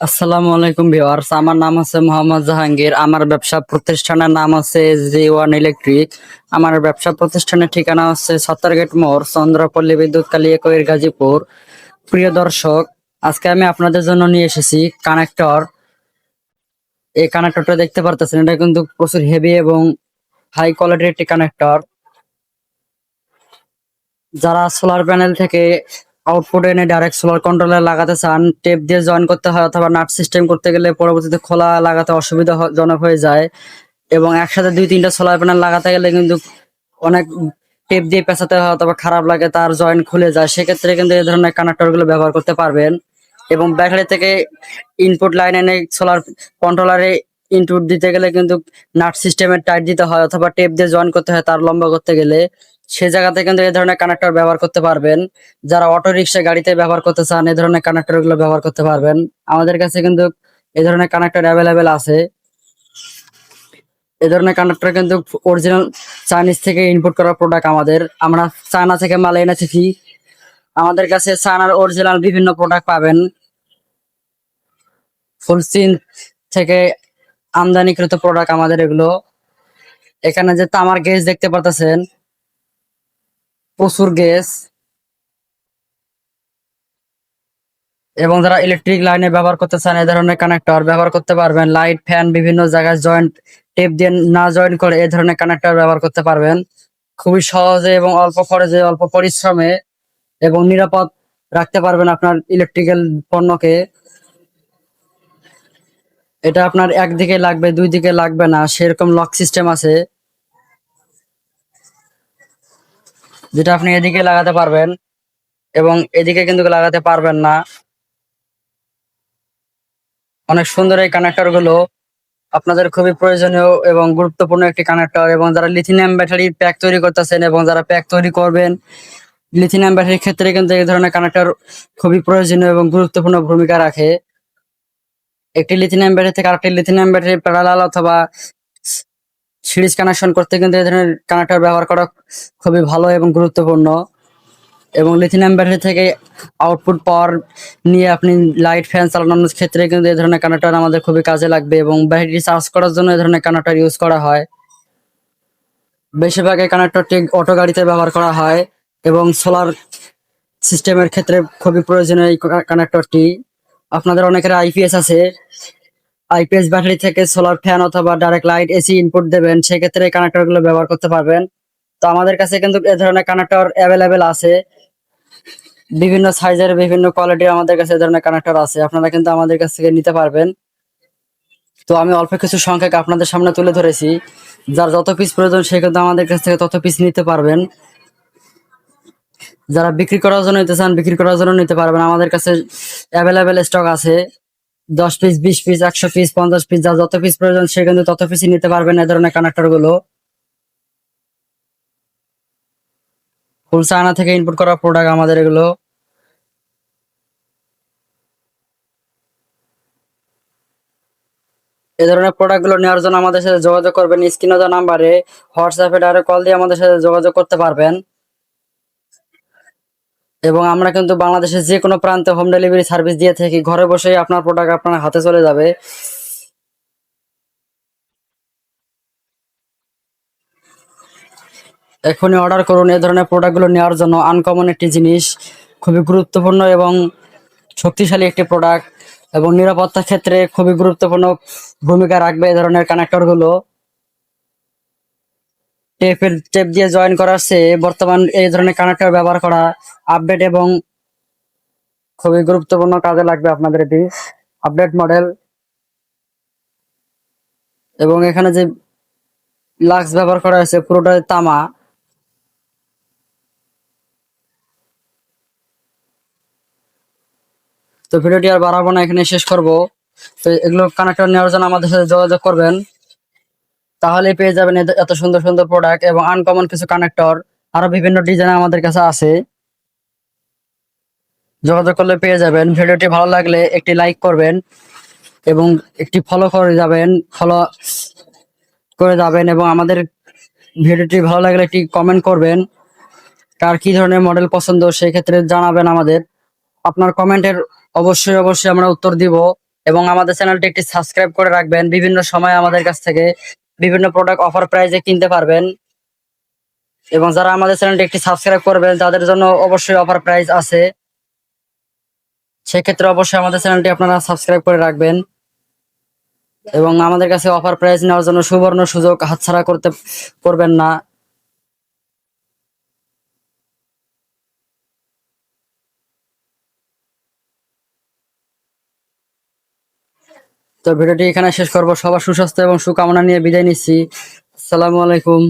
আসসালামু আলাইকুম ভিউয়ার্স, আমার নাম হচ্ছে মোহাম্মদ জাহাঙ্গীর। আমার ব্যবসা প্রতিষ্ঠানের নাম হচ্ছে জি1 ইলেকট্রিক। আমার ব্যবসা প্রতিষ্ঠানের ঠিকানা হচ্ছে সত্তরগেট মোড়, চন্দ্রপল্লী বিদ্যুৎ কালিয়াকৈর, গাজীপুর। প্রিয় দর্শক, আজকে আমি আপনাদের জন্য নিয়ে এসেছি কানেক্টর। এই কানেক্টরটা দেখতে পারতেছেন, এটা কিন্তু প্রচুর হেভি এবং হাই কোয়ালিটির একটি কানেক্টর। যারা সোলার প্যানেল থেকে আউটপুট এনে ডাইরেক্ট সোলার কন্ট্রোলার লাগাতে চান, টেপ দিয়ে জয়েন করতে হয় অথবা নাট সিস্টেম করতে গেলে পরবর্তীতে খোলা লাগাতে অসুবিধাজনক হয়ে যায়, এবং একসাথে দুই তিনটা সোলার প্যানেল লাগাতে গেলে কিন্তু অনেক টেপ দিয়ে পেঁচাতে হয় অথবা খারাপ লাগে, তার জয়েন্ট খুলে যায়। সেক্ষেত্রে কিন্তু এই ধরনের কানেক্টর গুলো ব্যবহার করতে পারবেন। এবং ব্যাটারি থেকে ইনপুট লাইন এনে সোলার কন্ট্রোলারে ইনপুট দিতে গেলে কিন্তু নাট সিস্টেমের টাইট দিতে হয় অথবা টেপ দিয়ে জয়েন করতে হয় তার লম্বা করতে গেলে। সে জায়গাতে কিন্তু এই ধরনের কানেক্টর ব্যবহার করতে পারবেন। যারা অটো রিক্সা গাড়িতে ব্যবহার করতে চান, এই ধরনের কানেক্টর গুলো ব্যবহার করতে পারবেন। আমাদের কাছে কিন্তু এই ধরনের কানেক্টর অ্যাভেলেবেল আছে। এই ধরনের কানেক্টর কিন্তু অরিজিনাল চাইনিজ থেকে ইনপুট করা প্রোডাক্ট। আমরা চায়না থেকে মাল এনে থাকি। আমাদের কাছে চায়নার অরিজিনাল বিভিন্ন প্রোডাক্ট পাবেন। ফুল চীন থেকে আমদানিকৃত প্রোডাক্ট আমাদের এগুলো। এখানে যে তামার গেজ দেখতে পারতেছেন, প্রচুর গেজ। এবং যারা ইলেকট্রিক লাইনে ব্যবহার করতে চান, এই ধরনের কানেক্টর ব্যবহার করতে পারবেন। লাইট, ফ্যান, বিভিন্ন জায়গায় জয়েন্ট টেপ দিয়ে না জয়েন করে এই ধরনের কানেক্টর ব্যবহার করতে পারবেন। খুবই সহজে এবং অল্প খরচে, অল্প পরিশ্রমে এবং নিরাপদ রাখতে পারবেন আপনার ইলেকট্রিক্যাল পণ্যকে। এটা আপনার একদিকে লাগবে, দুই দিকে লাগবে না, সেরকম লক সিস্টেম আছে, যেটা আপনি এদিকে লাগাতে পারবেন এবং এদিকে কিন্তু লাগাতে পারবেন না। অনেক সুন্দর এই কানেক্টর গুলো, আপনাদের খুবই প্রয়োজনীয় এবং গুরুত্বপূর্ণ একটি কানেক্টর। এবং যারা লিথিয়াম ব্যাটারির প্যাক তৈরি করতেছেন এবং যারা প্যাক তৈরি করবেন লিথিয়াম ব্যাটারির ক্ষেত্রে, কিন্তু এই ধরনের কানেক্টর খুবই প্রয়োজনীয় এবং গুরুত্বপূর্ণ ভূমিকা রাখে। একটি লিথিয়াম ব্যাটারি থেকে আরেকটি লিথিয়াম ব্যাটারি প্যারালাল অথবা সিরিজ কানেকশন করতে কিন্তু এই ধরনের কানেক্টর ব্যবহার করা খুবই ভালো এবং গুরুত্বপূর্ণ। এবং লিথিয়াম ব্যাটারি থেকে আউটপুট পাওয়ার নিয়ে আপনি লাইট, ফ্যান চালানোর ক্ষেত্রে কিন্তু এই ধরনের কানেক্টর আমাদের খুবই কাজে লাগবে। এবং ব্যাটারি চার্জ করার জন্য এই ধরনের কানেক্টর ইউজ করা হয়। বেশিরভাগ এই কানেক্টরটি অটো গাড়িতে ব্যবহার করা হয় এবং সোলার সিস্টেমের ক্ষেত্রে খুবই প্রয়োজনীয় এই কানেক্টরটি। আপনাদের অনেকের আইপিএস আছে, আইপিএস ব্যাটারি থেকে সোলার ফ্যান অথবা ডাইরেক্ট লাইট, এসি ইনপুট দেবেন, সেক্ষেত্রে এই কানেক্টর গুলো ব্যবহার করতে পারবেন। তো আমাদের কাছে কিন্তু এ ধরনের কানেক্টর অ্যাভেলেবেল আছে। বিভিন্ন সাইজের, বিভিন্ন কোয়ালিটির আমাদের কাছে এ ধরনের কানেক্টর আছে, আপনারা কিন্তু আমাদের কাছ থেকে নিতে পারবেন। তো আমি অল্প কিছু সংখ্যক আপনাদের সামনে তুলে ধরেছি। যার যত পিস প্রয়োজন সে কিন্তু আমাদের কাছ থেকে তত পিস নিতে পারবেন। যারা বিক্রি করার জন্য নিতে চান, বিক্রি করার জন্য নিতে পারবেন। আমাদের কাছে অ্যাভেলেবেল স্টক আছে। 10 পিস, 20 পিস, 100 পিস, 50 পিস, যার যত পিস প্রয়োজন সে কিন্তু তত পিসই নিতে পারবেন। এ ধরনের কানেক্টর গুলো ফুল চায়না থেকে ইনপুট করা প্রোডাক্ট আমাদের এগুলো। এই ধরনের প্রোডাক্ট গুলো নেওয়ার জন্য আমাদের সাথে যোগাযোগ করবেন। স্ক্রিনে দেওয়া নাম্বারে হোয়াটসঅ্যাপে ডাইরেক্ট কল দিয়ে আমাদের সাথে যোগাযোগ করতে পারবেন। এবং আমরা কিন্তু বাংলাদেশের যে কোনো প্রান্তে হোম ডেলিভারি সার্ভিস দিয়ে থাকি। ঘরে বসেই আপনার প্রোডাক্ট আপনার হাতে চলে যাবে। এখনই অর্ডার করুন এই ধরনের প্রোডাক্টগুলো নেওয়ার জন্য। আনকমন একটি জিনিস, খুবই গুরুত্বপূর্ণ এবং শক্তিশালী একটি প্রোডাক্ট, এবং নিরাপত্তার ক্ষেত্রে খুবই গুরুত্বপূর্ণ ভূমিকা রাখবে এই ধরনের কানেক্টরগুলো। টেপ দিয়ে জয়েন করার চেয়ে বর্তমান এই ধরনের কানেক্টর ব্যবহার করা আপডেট এবং খুবই গুরুত্বপূর্ণ কাজে লাগবে আপনাদের। এটি আপডেট মডেল। এবং এখানে যে লাক্স ব্যবহার করা হয়েছে পুরোটাই তামা। তো ভিডিওটি আর বাড়াবো না, এখানে শেষ করব। তো এগুলো কানেক্টর নেওয়ার জন্য আমাদের সাথে যোগাযোগ করবেন, তাহলেই পেয়ে যাবেন এত সুন্দর সুন্দর প্রোডাক্ট এবং আনকমন কিছু কানেক্টর। আরো বিভিন্ন ডিজাইন আমাদের কাছে আছে, যোগাযোগ করলে পেয়ে যাবেন। ভিডিওটি ভালো লাগলে একটি লাইক করবেন এবং একটি ফলো করে যাবেন। এবং আমাদের ভিডিওটি ভালো লাগলে একটি কমেন্ট করবেন, কার কি ধরনের মডেল পছন্দ সেই ক্ষেত্রে জানাবেন আমাদের। আপনার কমেন্টের অবশ্যই অবশ্যই আমরা উত্তর দিব। এবং আমাদের চ্যানেলটি একটি সাবস্ক্রাইব করে রাখবেন। বিভিন্ন সময় আমাদের কাছ থেকে বিভিন্ন প্রোডাক্ট অফার প্রাইজে কিনতে পারবেন। এবং যারা আমাদের চ্যানেলটি একটি সাবস্ক্রাইব করবেন তাদের জন্য অবশ্যই অফার প্রাইজ আছে। সেক্ষেত্রে অবশ্যই আমাদের চ্যানেলটি আপনারা সাবস্ক্রাইব করে রাখবেন এবং আমাদের কাছে অফার প্রাইজ নেওয়ার জন্য সুবর্ণ সুযোগ হাতছাড়া করবেন না। তো ভিডিওটি এখানে শেষ করব। সবার সুস্বাস্থ্য এবং সুকামনা নিয়ে বিদায় নিচ্ছি। আসসালামু আলাইকুম।